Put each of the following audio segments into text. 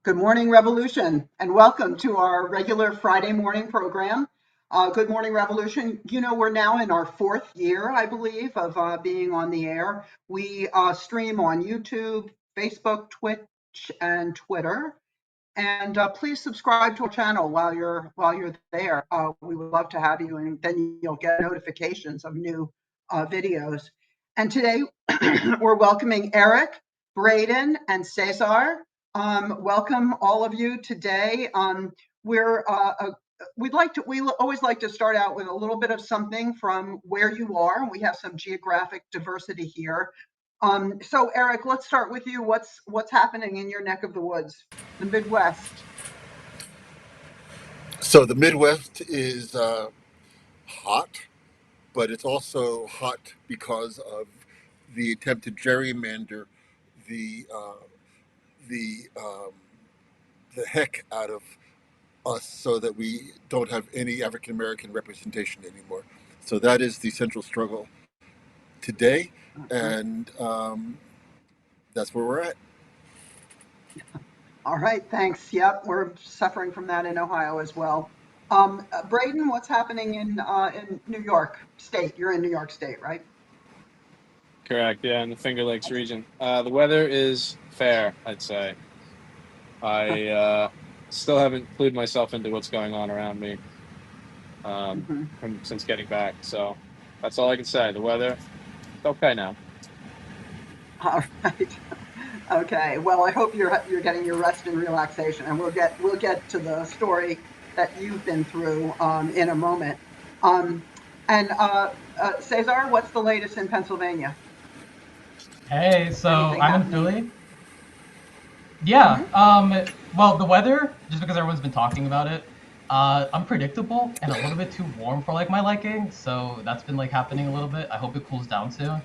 Good morning, Revolution, and welcome to our regular Friday morning program. Good morning, Revolution. You know, we're now in our fourth year, I believe, of being on the air. We stream on YouTube, Facebook, Twitch, and Twitter. And please subscribe to our channel while you're there. We would love to have you, and then you'll get notifications of new videos. And today we're welcoming Eric, Braedon, and Cesar. Welcome all of you today. We're we always like to start out with a little bit of something from where you are. We have some geographic diversity here. So Eric, let's start with you. What's happening in your neck of the woods, the Midwest? So the Midwest is hot, but it's also hot because of the attempt to gerrymander the uh, the um, the heck out of us, so that we don't have any African American representation anymore. So that is the central struggle today, Uh-huh. and that's where we're at. All right, thanks. Yep, we're suffering from that in Ohio as well. Braedon, what's happening in New York State? You're in New York State, right? Correct, yeah, in the Finger Lakes region. The weather is fair, I'd say. I still haven't clued myself into what's going on around me Hmm. since getting back. So that's all I can say. The weather, it's okay now. All right. Okay. Well, I hope you're getting your rest and relaxation, and we'll get to the story that you've been through in a moment. Um, and Cesar, what's the latest in Pennsylvania? Hey, so Anything I'm in happening? Philly. Yeah. Hmm. Well, the weather, just because everyone's been talking about it, unpredictable and a little bit too warm for like my liking. So that's been like happening a little bit. I hope it cools down soon.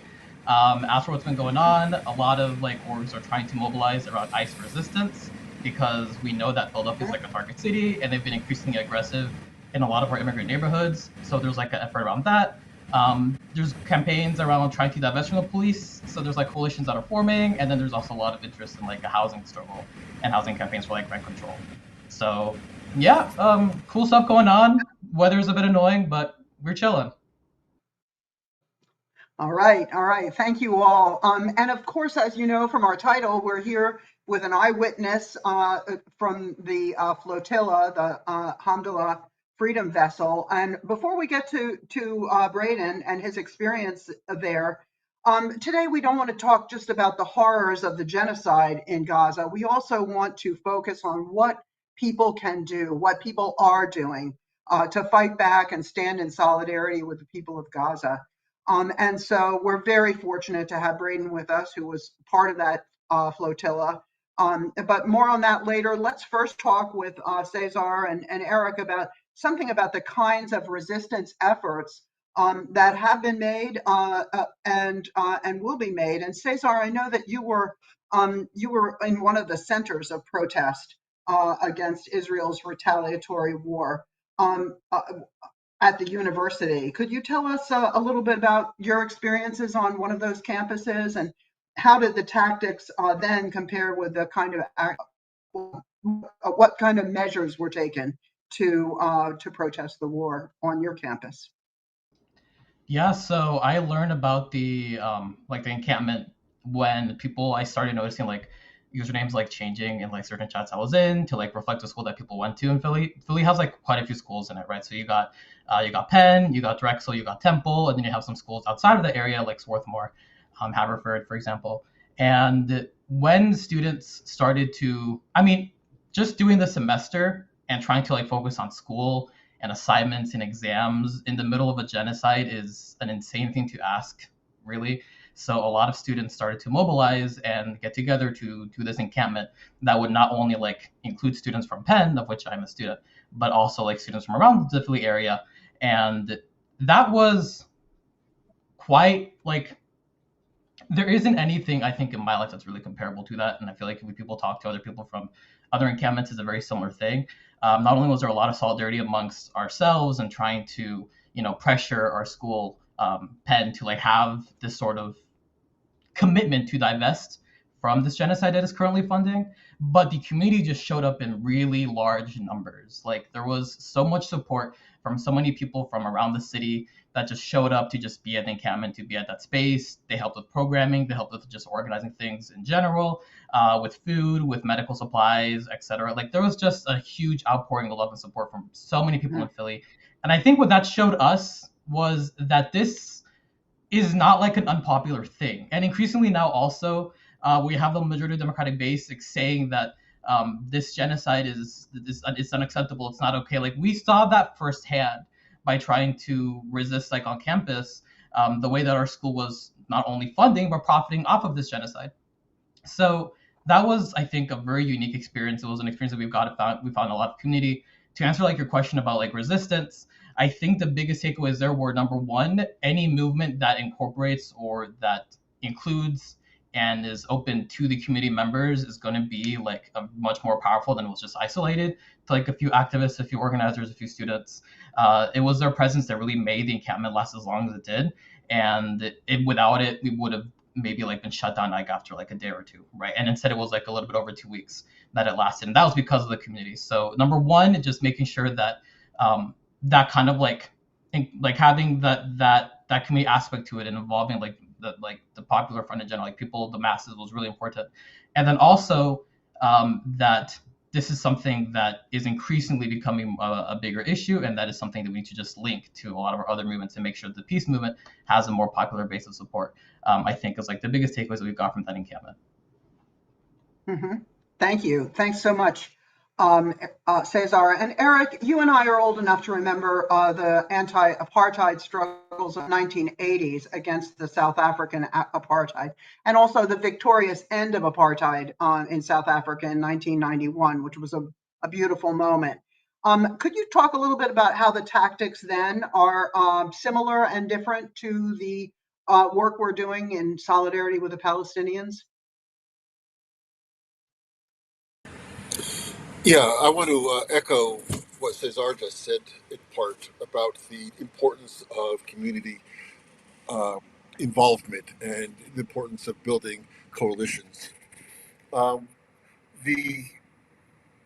As for what's been going on, a lot of like orgs are trying to mobilize around ICE resistance because we know that Philadelphia is like a target city and they've been increasingly aggressive in a lot of our immigrant neighborhoods. So there's like an effort around that. There's campaigns around trying to divest from the police. So there's like coalitions that are forming, and then there's also a lot of interest in like a housing struggle and housing campaigns for like rent control. So yeah, cool stuff going on. Weather's a bit annoying, but we're chilling. All right, all right. Thank you all. And of course, as you know from our title, we're here with an eyewitness from the flotilla, the Handala Freedom Vessel. And before we get to Braedon and his experience there, today we don't want to talk just about the horrors of the genocide in Gaza. We also want to focus on what people can do, what people are doing to fight back and stand in solidarity with the people of Gaza. And so we're very fortunate to have Braedon with us, who was part of that flotilla. But more on that later. Let's first talk with Cesar and Eric about something about the kinds of resistance efforts that have been made and will be made. And Cesar, I know that you were in one of the centers of protest against Israel's retaliatory war. At the university. Could you tell us a little bit about your experiences on one of those campuses, and how did the tactics then compare with the kind of what kind of measures were taken to protest the war on your campus? Yeah, so I learned about the like the encampment when people I started noticing like usernames like changing in like certain chats I was in to like reflect the school that people went to in Philly. Philly has like quite a few schools in it, right? So you got Penn, you got Drexel, you got Temple, and then you have some schools outside of the area like Swarthmore, Haverford, for example. And when students started to, I mean, just doing the semester and trying to like focus on school and assignments and exams in the middle of a genocide is an insane thing to ask, really. So a lot of students started to mobilize and get together to do this encampment that would not only like include students from Penn, of which I'm a student, but also like students from around the Philly area. And that was quite like there isn't anything I think in my life that's really comparable to that. And I feel like when people talk to other people from other encampments, it's a very similar thing. Not only was there a lot of solidarity amongst ourselves and trying to, pressure our school, Penn, to like have this sort of commitment to divest from this genocide that is currently funding, but the community just showed up in really large numbers. Like there was so much support from so many people from around the city that just showed up to just be at the encampment, to be at that space. They helped with programming, they helped with just organizing things in general, with food, with medical supplies, etc. Like there was just a huge outpouring of love and support from so many people in Philly. And I think what that showed us was that this is not like an unpopular thing. And increasingly now also, we have the majority Democratic base saying that this genocide is it's unacceptable. It's not okay. Like we saw that firsthand by trying to resist, like on campus, the way that our school was not only funding but profiting off of this genocide. So that was, I think, a very unique experience. It was an experience that we found a lot of community. To answer like your question about like resistance, I think the biggest takeaways there were, number one, any movement that incorporates or that includes and is open to the community members is going to be like much more powerful than it was just isolated to like a few activists, a few organizers, a few students. It was their presence that really made the encampment last as long as it did, and without it, we would have maybe like been shut down like after like a day or two, right? And instead, it was like a little bit over 2 weeks that it lasted, and that was because of the community. So number one, just making sure that that kind of like having that community aspect to it and involving like the popular front in general, like people, the masses, was really important. And then also that this is something that is increasingly becoming a bigger issue, and that is something that we need to just link to a lot of our other movements and make sure that the peace movement has a more popular base of support. I think is like the biggest takeaways that we got from that encampment. Mm-hmm. Thank you. Thanks so much, Cesar. And Eric, you and I are old enough to remember the anti-apartheid struggles of the 1980s against the South African apartheid, and also the victorious end of apartheid in South Africa in 1991, which was a beautiful moment. Could you talk a little bit about how the tactics then are similar and different to the work we're doing in solidarity with the Palestinians? Yeah, I want to echo what Cesar just said in part about the importance of community involvement and the importance of building coalitions. Um, the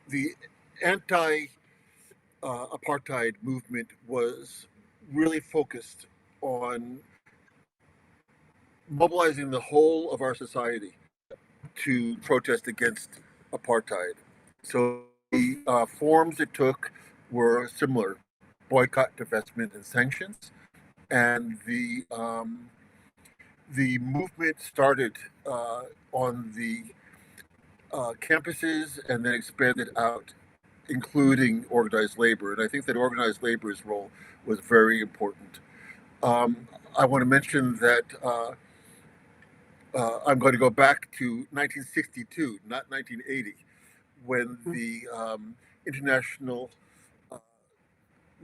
the anti-apartheid movement was really focused on mobilizing the whole of our society to protest against apartheid. So the forms it took were similar: boycott, divestment, and sanctions. And the movement started on the campuses and then expanded out, including organized labor. And I think that organized labor's role was very important. I want to mention that I'm going to go back to 1962, not 1980, when the International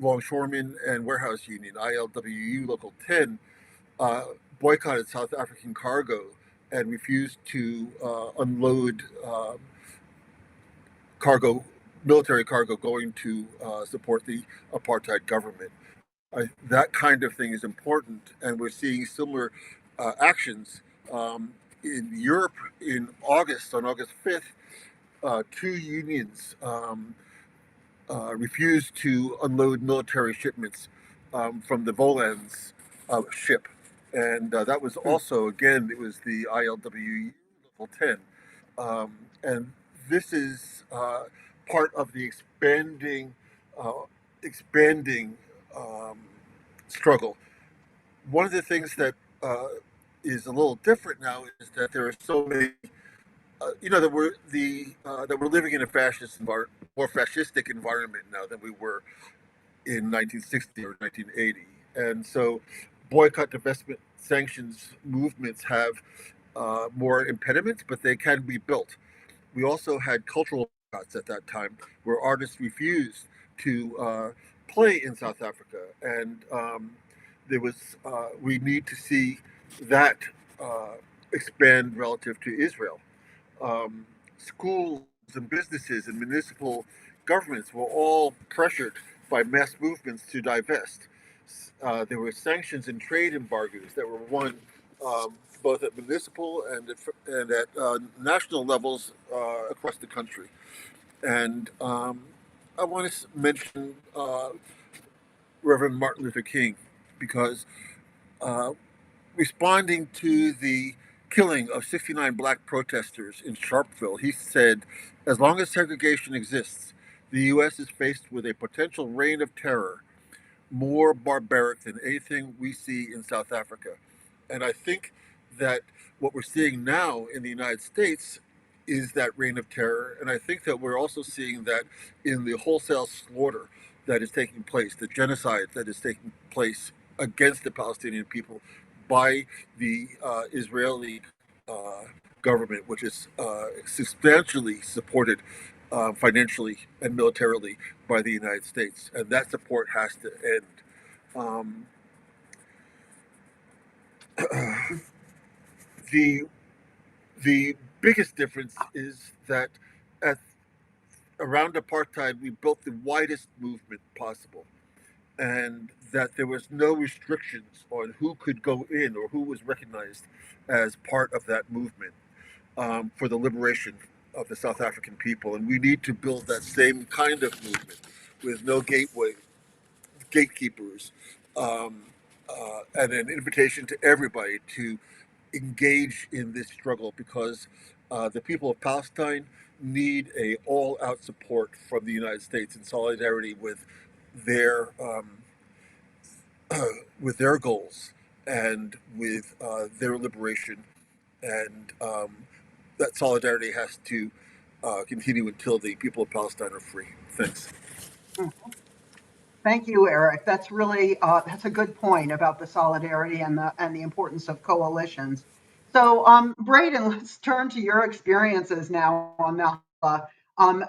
Longshoremen and Warehouse Union, ILWU Local 10, boycotted South African cargo and refused to unload cargo, military cargo, going to support the apartheid government. That kind of thing is important, and we're seeing similar actions in Europe. In August, on August 5th, two unions refused to unload military shipments from the Volans ship. And that was also, again, it was the ILWU Local 10. And this is part of the expanding struggle. One of the things that is a little different now is that there are so many, that we're living in a more fascistic environment now than we were in 1960 or 1980, and so boycott, divestment, sanctions movements have more impediments, but they can be built. We also had cultural boycotts at that time, where artists refused to play in South Africa, and we need to see that expand relative to Israel. Schools and businesses and municipal governments were all pressured by mass movements to divest. There were sanctions and trade embargoes that were won both at municipal and at national levels across the country. And I want to mention Reverend Martin Luther King because uh, responding to the killing of 69 black protesters in Sharpeville, he said, as long as segregation exists, the U.S. is faced with a potential reign of terror more barbaric than anything we see in South Africa. And I think that what we're seeing now in the United States is that reign of terror. And I think that we're also seeing that in the wholesale slaughter that is taking place, the genocide that is taking place against the Palestinian people by the Israeli uh, government, which is substantially supported financially and militarily by the United States, and that support has to end. Um, the the biggest difference is that at around apartheid we built the widest movement possible, and that there was no restrictions on who could go in or who was recognized as part of that movement for the liberation of the South African people. And we need to build that same kind of movement with no gatekeepers, um, and an invitation to everybody to engage in this struggle because the people of Palestine need a all-out support from the United States in solidarity their um, with their goals and with their liberation, and that solidarity has to continue until the people of Palestine are free. Thanks. Thank you, Eric. That's really that's a good point about the solidarity and the importance of coalitions. So, Braedon, let's turn to your experiences now on Malta.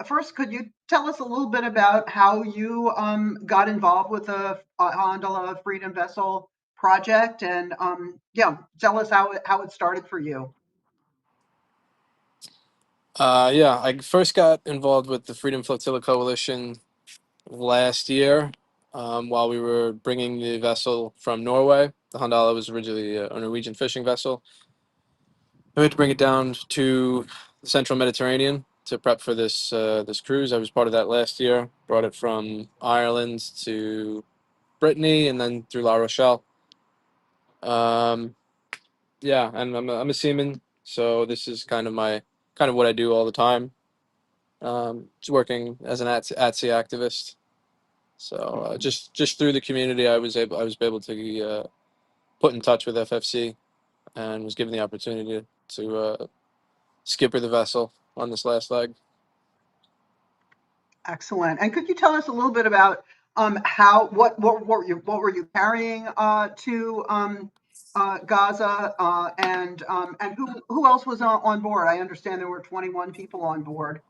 First, could you tell us a little bit about how you got involved with the Handala Freedom Vessel project, and yeah, tell us how it started for you. Yeah, I first got involved with the Freedom Flotilla Coalition last year while we were bringing the vessel from Norway. The Handala was originally a Norwegian fishing vessel. We had to bring it down to the central Mediterranean to prep for this cruise. I was part of that last year. Brought it from Ireland to Brittany and then through La Rochelle. Um, yeah, and I'm a seaman, so this is kind of what I do all the time. Just working as an at-sea activist. So just through the community, I was able to put in touch with FFC and was given the opportunity to skipper the vessel on this last leg. Excellent. And could you tell us a little bit about how what were you carrying to Gaza and who else was on board? I understand there were 21 people on board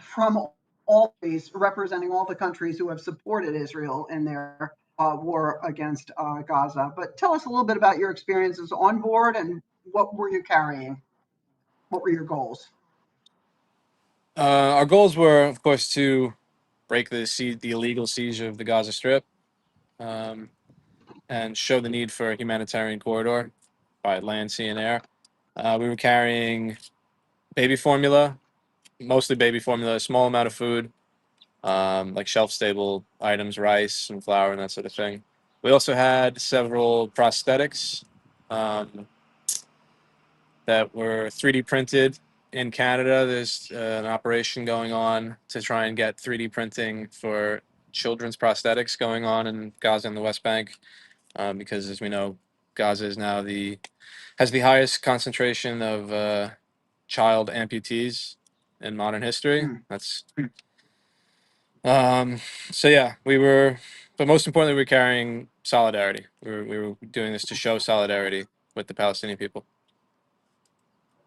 from all these representing all the countries who have supported Israel in their war against Gaza. But tell us a little bit about your experiences on board and what were you carrying? What were your goals? Our goals were, of course, to break the illegal siege of the Gaza Strip, um, and show the need for a humanitarian corridor by land, sea, and air. We were carrying baby formula, mostly baby formula, a small amount of food, like shelf-stable items, rice and flour and that sort of thing. We also had several prosthetics that were 3D printed in Canada. There's an operation going on to try and get 3D printing for children's prosthetics going on in Gaza and the West Bank, because as we know, Gaza is now has the highest concentration of child amputees in modern history. Mm, That's so yeah, but most importantly, we were carrying solidarity. We were doing this to show solidarity with the Palestinian people.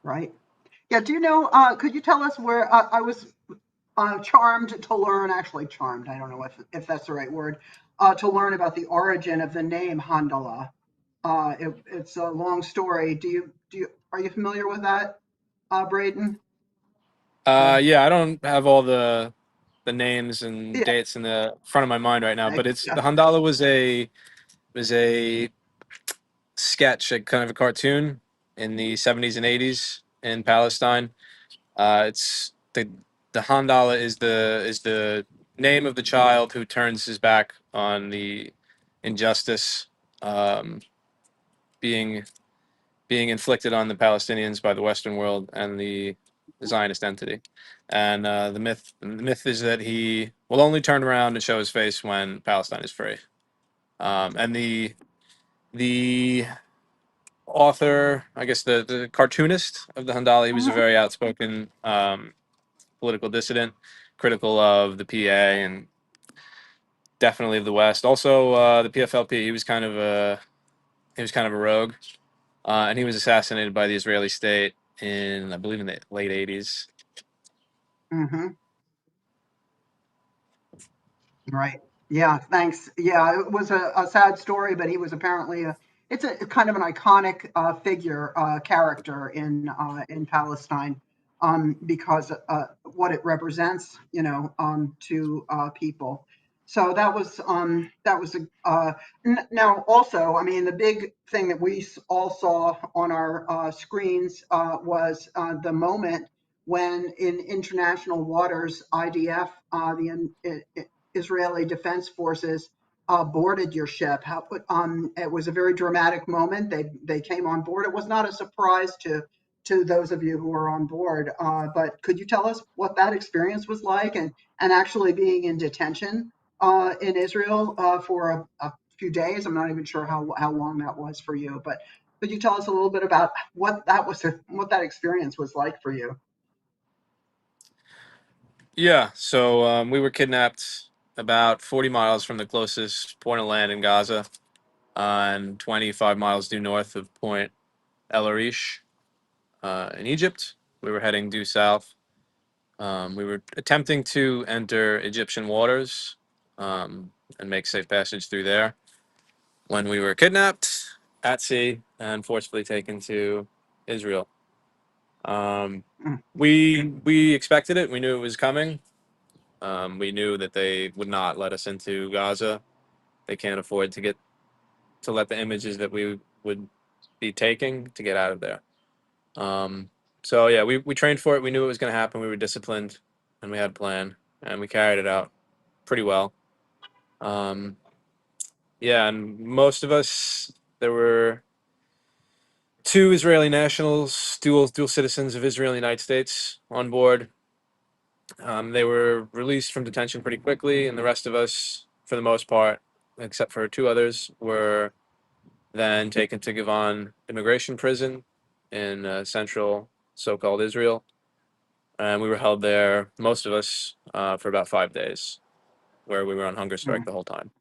right. Yeah, do you know, could you tell us where I was charmed to learn, actually charmed, I don't know if that's the right word, to learn about the origin of the name Handala. It's a long story. Are you familiar with that, Braedon? Yeah, I don't have all the names and Yeah, dates in the front of my mind right now, but it's yeah. the Handala was a sketch, a kind of a cartoon in the 70s and 80s in Palestine. It's the Handala is the name of the child who turns his back on the injustice um, being being inflicted on the Palestinians by the Western world and the Zionist entity. And the myth is that he will only turn around and show his face when Palestine is free. And the author, I guess the cartoonist of the Handala, he was a Mhm. very outspoken political dissident, critical of the PA and definitely of the West. Also, the PFLP. He was kind of a rogue, and he was assassinated by the Israeli state in, I believe, in the late '80s. Mhm. Right. Yeah, thanks. Yeah, it was a sad story, but he was apparently it's a kind of an iconic figure, character in Palestine, because what it represents, to people. So that was now also, I mean, the big thing that we all saw on our screens was the moment when in international waters, IDF, the Israeli Defense Forces boarded your ship. It was a very dramatic moment. They came on board. It was not a surprise to those of you who were on board. But could you tell us what that experience was like, and actually being in detention in Israel for a few days? I'm not even sure how long that was for you, but could you tell us a little bit about what that experience was like for you? Yeah, so we were kidnapped about 40 miles from the closest point of land in Gaza, and 25 miles due north of Point El Arish in Egypt. We were heading due south. We were attempting to enter Egyptian waters and make safe passage through there when we were kidnapped at sea and forcefully taken to Israel. Um, Mm, we expected it. We knew it was coming. We knew that they would not let us into Gaza. They can't afford to let the images that we would be taking to get out of there. Um, so yeah, we trained for it. We knew it was going to happen. We were disciplined, and we had a plan, and we carried it out pretty well. Um, yeah, and most of us, there were two Israeli nationals, dual citizens of Israel and the United States on board. They were released from detention pretty quickly, and the rest of us, for the most part, except for two others, were then taken to Givon immigration prison in central so-called Israel, and we were held there, most of us, for about 5 days, where we were on hunger strike mm, the whole time.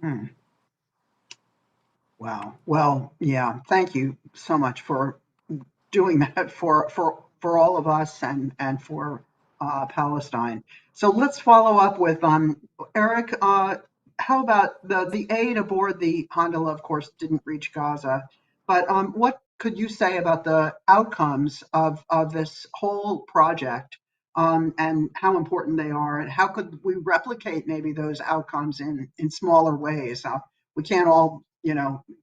mm. Wow. Well, yeah. Thank you so much for doing that for all of us and for Palestine. So let's follow up with Eric. How about the aid aboard the Handala? Of course, didn't reach Gaza, but what could you say about the outcomes of this whole project, and how important they are, and how could we replicate maybe those outcomes in smaller ways? We can't all,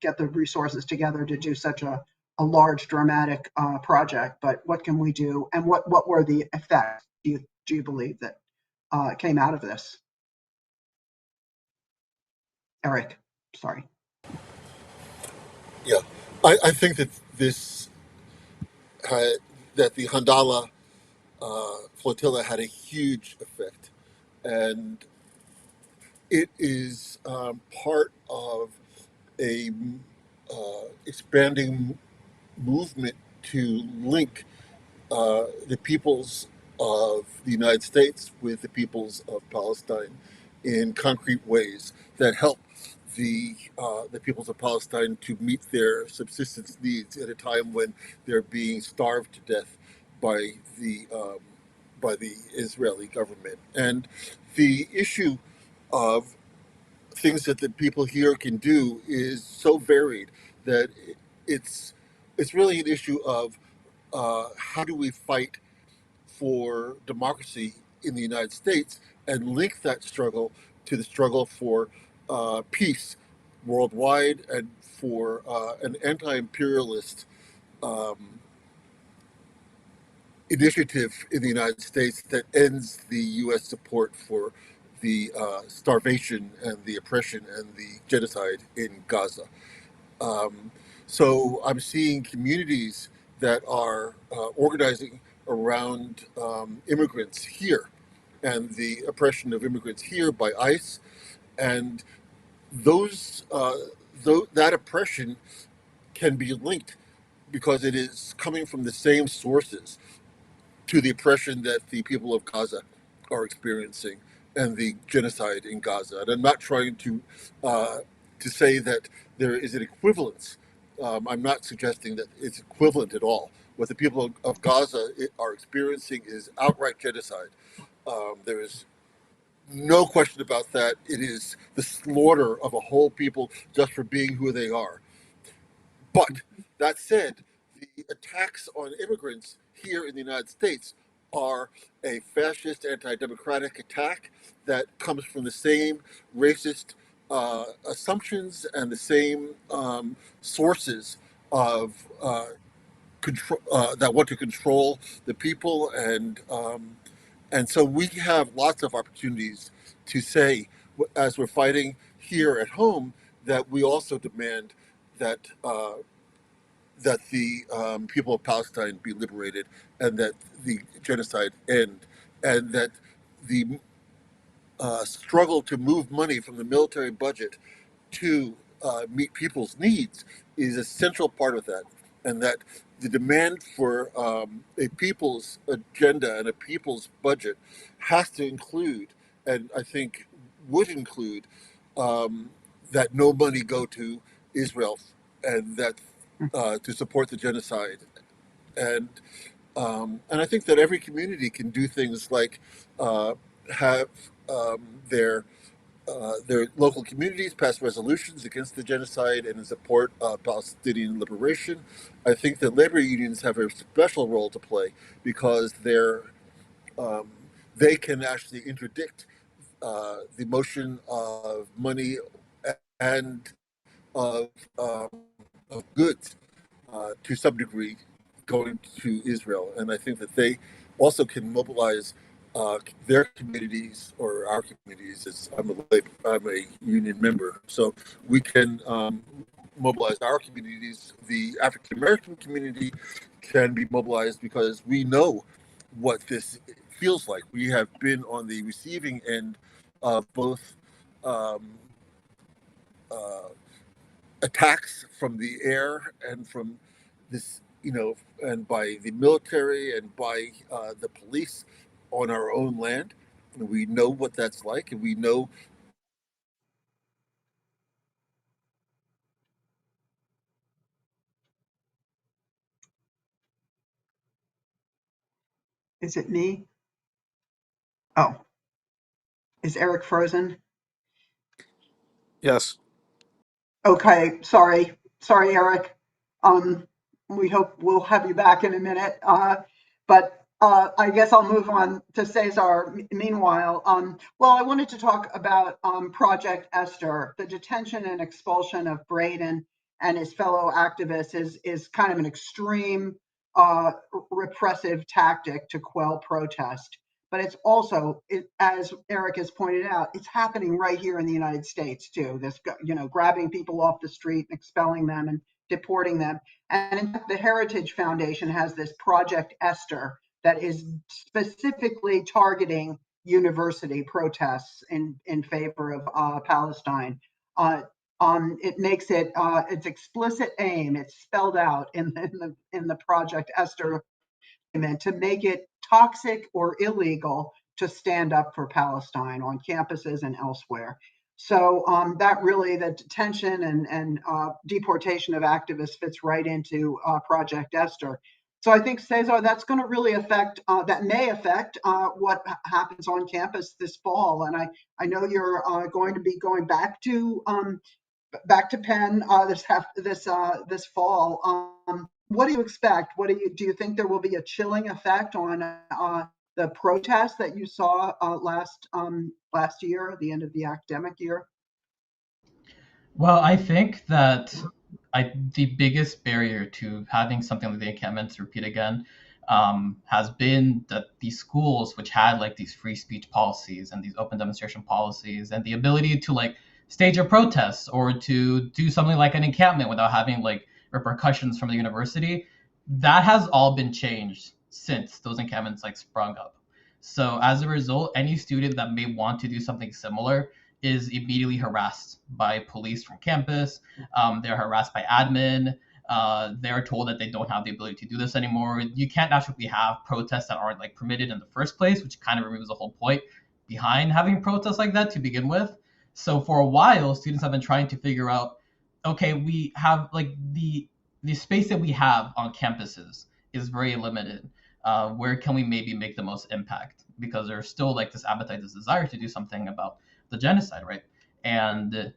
get the resources together to do such a large dramatic project, but what can we do, and what were the effects, do you believe, that came out of this? Eric, sorry. Yeah, I think that this had, that the Handala flotilla had a huge effect, and it is part of a expanding movement to link the peoples of the United States with the peoples of Palestine in concrete ways that help the peoples of Palestine to meet their subsistence needs at a time when they're being starved to death by the Israeli government. And the issue of things that the people here can do is so varied that it's it's really an issue of how do we fight for democracy in the United States and link that struggle to the struggle for peace worldwide and for an anti-imperialist um, initiative in the United States that ends the U.S. support for the starvation and the oppression and the genocide in Gaza. Um, so I'm seeing communities that are organizing around immigrants here and the oppression of immigrants here by ICE, and those that oppression can be linked because it is coming from the same sources to the oppression that the people of Gaza are experiencing and the genocide in Gaza. And I'm not trying to say that there is an equivalence. I'm not suggesting that it's equivalent at all. What the people of Gaza are experiencing is outright genocide. There is no question about that. It is the slaughter of a whole people just for being who they are. But that said, the attacks on immigrants here in the United States are a fascist, anti democratic attack that comes from the same racist assumptions and the same sources of control that want to control the people. And so we have lots of opportunities to say, as we're fighting here at home, that we also demand that that the people of Palestine be liberated and that the genocide end, and that the struggle to move money from the military budget to meet people's needs is a central part of that, and that the demand for a people's agenda and a people's budget has to include, and I think would include, that no money go to Israel, and that to support the genocide, and and I think that every community can do things like have um, their their local communities pass resolutions against the genocide and in support of Palestinian liberation. I think that labor unions have a special role to play because um, they can actually interdict the motion of money and of, um, of goods to some degree going to Israel. And I think that they also can mobilize their communities or our communities. As I'm a union member, so we can mobilize our communities. The African American community can be mobilized because we know what this feels like. We have been on the receiving end of both um, uh, attacks from the air and from this, and by the military and by the police on our own land. And we know what that's like, and we know. Is it me? Oh, is Eric frozen? Yes. Okay, sorry, Eric. Um, we hope we'll have you back in a minute. But I guess I'll move on to Cesar. Meanwhile, well, I wanted to talk about Project Esther. The detention and expulsion of Braedon and his fellow activists is kind of an extreme repressive tactic to quell protest. But it's also, as Eric has pointed out, it's happening right here in the United States too. This, grabbing people off the street, expelling them, and deporting them. And in fact, the Heritage Foundation has this Project Esther that is specifically targeting university protests in favor of Palestine. It makes it its explicit aim. It's spelled out in the Project Esther to make it toxic or illegal to stand up for Palestine on campuses and elsewhere. So that really, the detention and deportation of activists fits right into Project Esther. So I think, Cesar, that's going to really affect, that may affect what happens on campus this fall. And I know you're going to be going back to Penn this fall. What do you expect? Do you think there will be a chilling effect on the protests that you saw last year, at the end of the academic year? Well, I think that the biggest barrier to having something like the encampments repeat again has been that these schools, which had like these free speech policies and these open demonstration policies, and the ability to like stage a protest or to do something like an encampment without having like repercussions from the university, that has all been changed since those encampments like sprung up. So as a result, any student that may want to do something similar is immediately harassed by police from campus. They're harassed by admin. They're told that they don't have the ability to do this anymore. You can't actually have protests that aren't like permitted in the first place, which kind of removes the whole point behind having protests like that to begin with. So for a while, students have been trying to figure out, okay, we have like the space that we have on campuses is very limited. Where can we maybe make the most impact? Because there's still like this appetite, this desire to do something about the genocide, right? And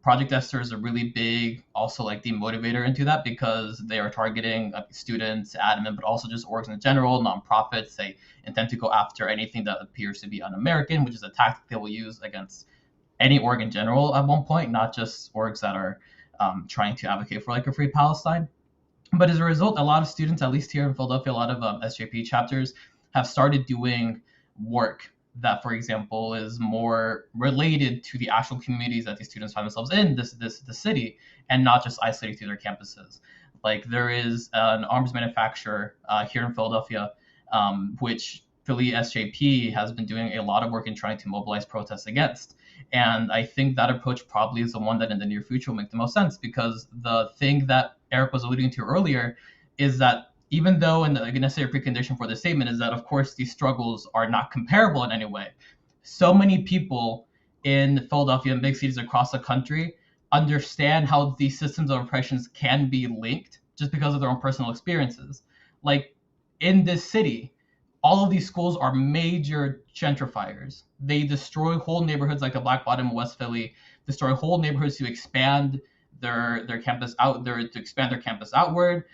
Project Esther is a really big, also like the motivator into that because they are targeting students, admin, but also just orgs in general, nonprofits. They intend to go after anything that appears to be un-American, which is a tactic they will use against any org in general at one point, not just orgs that are trying to advocate for like a free Palestine. But as a result, a lot of students, at least here in Philadelphia, a lot of SJP chapters have started doing work that, for example, is more related to the actual communities that these students find themselves in, the city, and not just isolated to their campuses. Like there is an arms manufacturer here in Philadelphia, which Philly SJP has been doing a lot of work in trying to mobilize protests against. And I think that approach probably is the one that in the near future will make the most sense because the thing that Eric was alluding to earlier is that even though, and the necessary precondition for the statement is that, of course, these struggles are not comparable in any way, so many people in Philadelphia and big cities across the country understand how these systems of oppressions can be linked just because of their own personal experiences. Like in this city, all of these schools are major gentrifiers. They destroy whole neighborhoods like the Black Bottom in West Philly, destroy whole neighborhoods to expand their campus out there to expand their campus outward.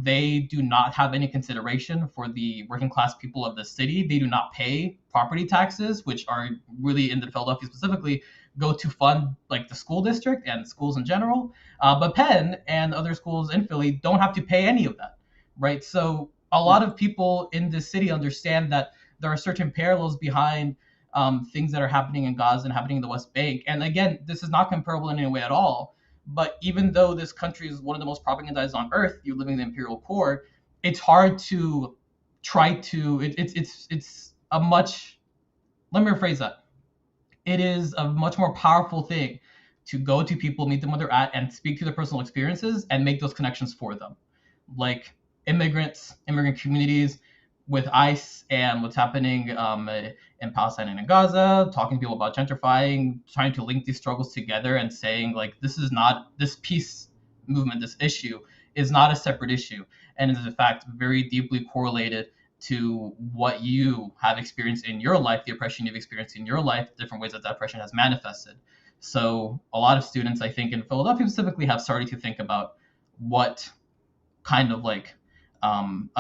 They do not have any consideration for the working class people of the city. They do not pay property taxes, which are really in the Philadelphia specifically go to fund like the school district and schools in general. But Penn and other schools in Philly don't have to pay any of that, right? So a lot of people in this city understand that there are certain parallels behind things that are happening in Gaza and happening in the West Bank. And again, this is not comparable in any way at all. But even though this country is one of the most propagandized on earth, you living in the imperial core, it's hard to try to. It's a much. Let me rephrase that. It is a much more powerful thing to go to people, meet them where they're at, and speak to their personal experiences and make those connections for them. Like immigrants, immigrant communities with ICE and what's happening in Palestine and in Gaza, talking to people about gentrifying, trying to link these struggles together and saying like this peace movement, this issue is not a separate issue and is in fact very deeply correlated to what you have experienced in your life, the oppression you've experienced in your life, different ways that oppression has manifested. So a lot of students, I think, in Philadelphia specifically have started to think about what kind of like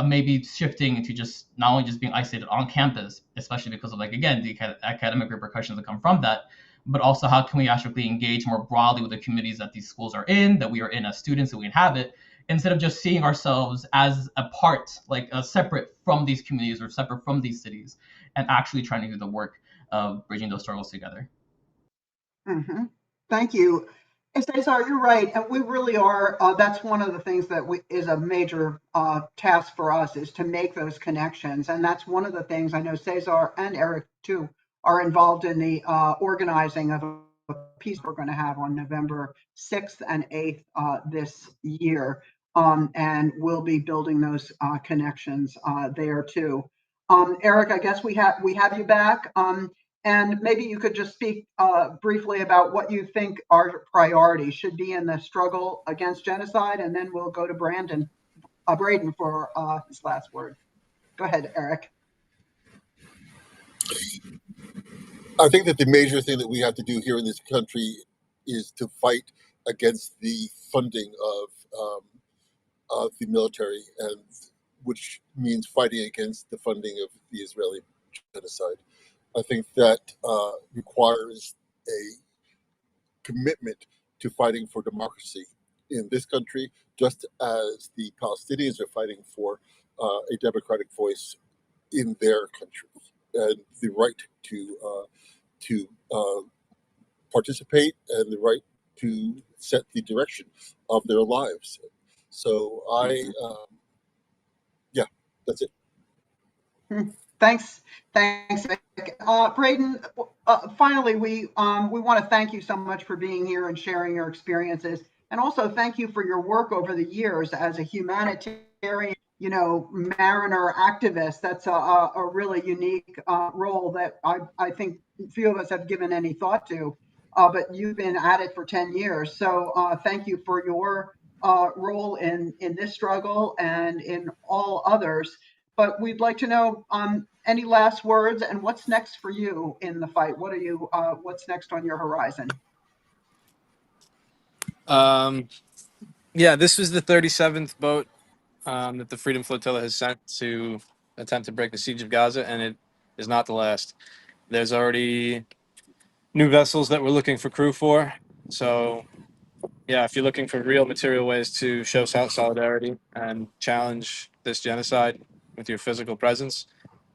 maybe shifting into just not only just being isolated on campus, especially because of like again the academic repercussions that come from that, but also how can we actually engage more broadly with the communities that these schools are in, that we are in as students, that we inhabit, instead of just seeing ourselves as a part, like separate from these communities or separate from these cities, and actually trying to do the work of bridging those struggles together. Mm-hmm. Thank you. And Cesar, you're right. And we really are. That's one of the things that is a major task for us is to make those connections. And that's one of the things I know Cesar and Eric, too, are involved in the organizing of a piece we're going to have on November 6th and 8th this year. And we'll be building those connections there, too. Eric, I guess we have you back. And maybe you could just speak briefly about what you think our priorities should be in the struggle against genocide, and then we'll go to Braedon for his last word. Go ahead, Eric. I think that the major thing that we have to do here in this country is to fight against the funding of the military, and which means fighting against the funding of the Israeli genocide. I think that requires a commitment to fighting for democracy in this country, just as the Palestinians are fighting for a democratic voice in their country and the right to participate and the right to set the direction of their lives. So yeah, that's it. Thanks, Vic. Braedon, finally, we want to thank you so much for being here and sharing your experiences, and also thank you for your work over the years as a humanitarian, mariner activist. That's a really unique role that I think few of us have given any thought to, but you've been at it for 10 years. So thank you for your role in this struggle and in all others. But we'd like to know any last words and what's next for you in the fight. What's next on your horizon? Yeah, this was the 37th boat that the Freedom Flotilla has sent to attempt to break the siege of Gaza, and it is not the last. There's already new vessels that we're looking for crew for. So, yeah, if you're looking for real material ways to show solidarity and challenge this genocide with your physical presence,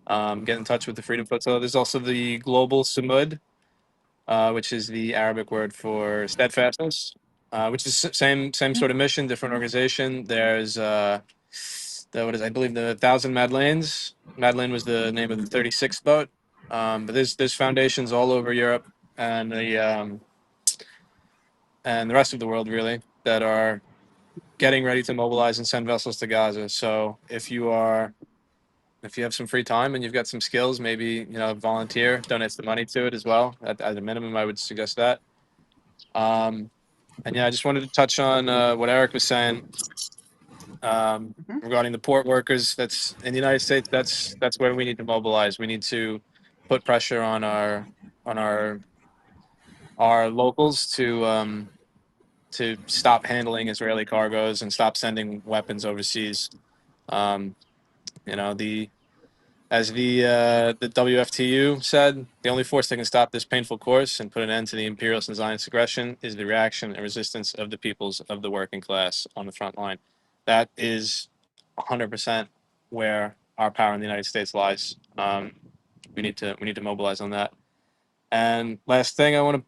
get in touch with the Freedom Flotilla. There's also the Global Sumud, which is the Arabic word for steadfastness, which is same sort of mission, different organization. There's I believe the Thousand Madeleines. Madeleine was the name of the 36th boat. But there's foundations all over Europe and the rest of the world really that are getting ready to mobilize and send vessels to Gaza. So if you have some free time and you've got some skills, maybe volunteer, donate some money to it as well. At a minimum, I would suggest that. And yeah, I just wanted to touch on what Eric was saying regarding the port workers. That's in the United States. That's where we need to mobilize. We need to put pressure on our locals to stop handling Israeli cargoes and stop sending weapons overseas. The WFTU said, the only force that can stop this painful course and put an end to the imperialist and Zionist aggression is the reaction and resistance of the peoples of the working class on the front line. That is 100% where our power in the United States lies. We need to mobilize on that. And last thing I want to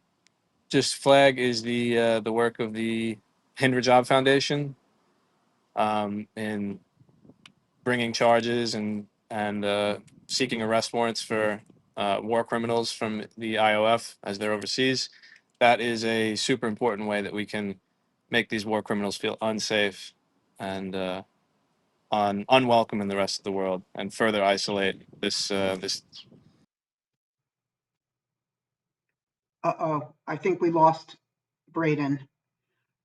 just flag is the work of the Hind Rajab Foundation in bringing charges and seeking arrest warrants for war criminals from the IOF as they're overseas. That is a super important way that we can make these war criminals feel unsafe and unwelcome in the rest of the world, and further isolate this. I think we lost Braedon.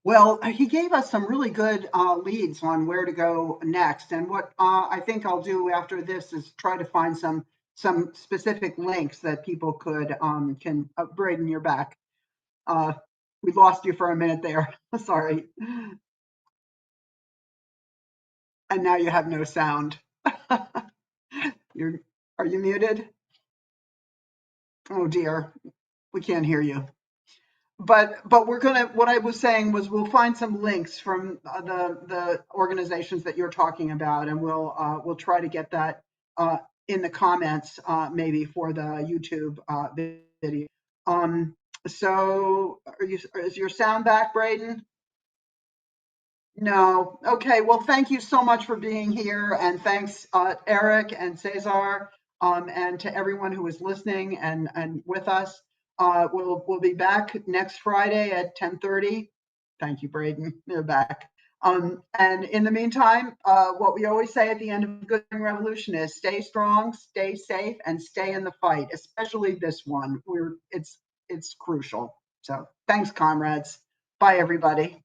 Well, he gave us some really good leads on where to go next. And what I think I'll do after this is try to find some specific links that people can. Braedon, you're back. We lost you for a minute there. Sorry. And now you have no sound. Are you muted? Oh dear, we can't hear you. But what I was saying was we'll find some links from the organizations that you're talking about, and we'll try to get that in the comments maybe for the YouTube video. So is your sound back, Braedon? No. Okay. Well, thank you so much for being here, and thanks Eric and Cesar, and to everyone who is listening and with us. We'll be back next Friday at 10:30. Thank you, Braedon. They're back. And in the meantime, what we always say at the end of a good revolution is stay strong, stay safe, and stay in the fight, especially this one. It's crucial. So thanks, comrades. Bye, everybody.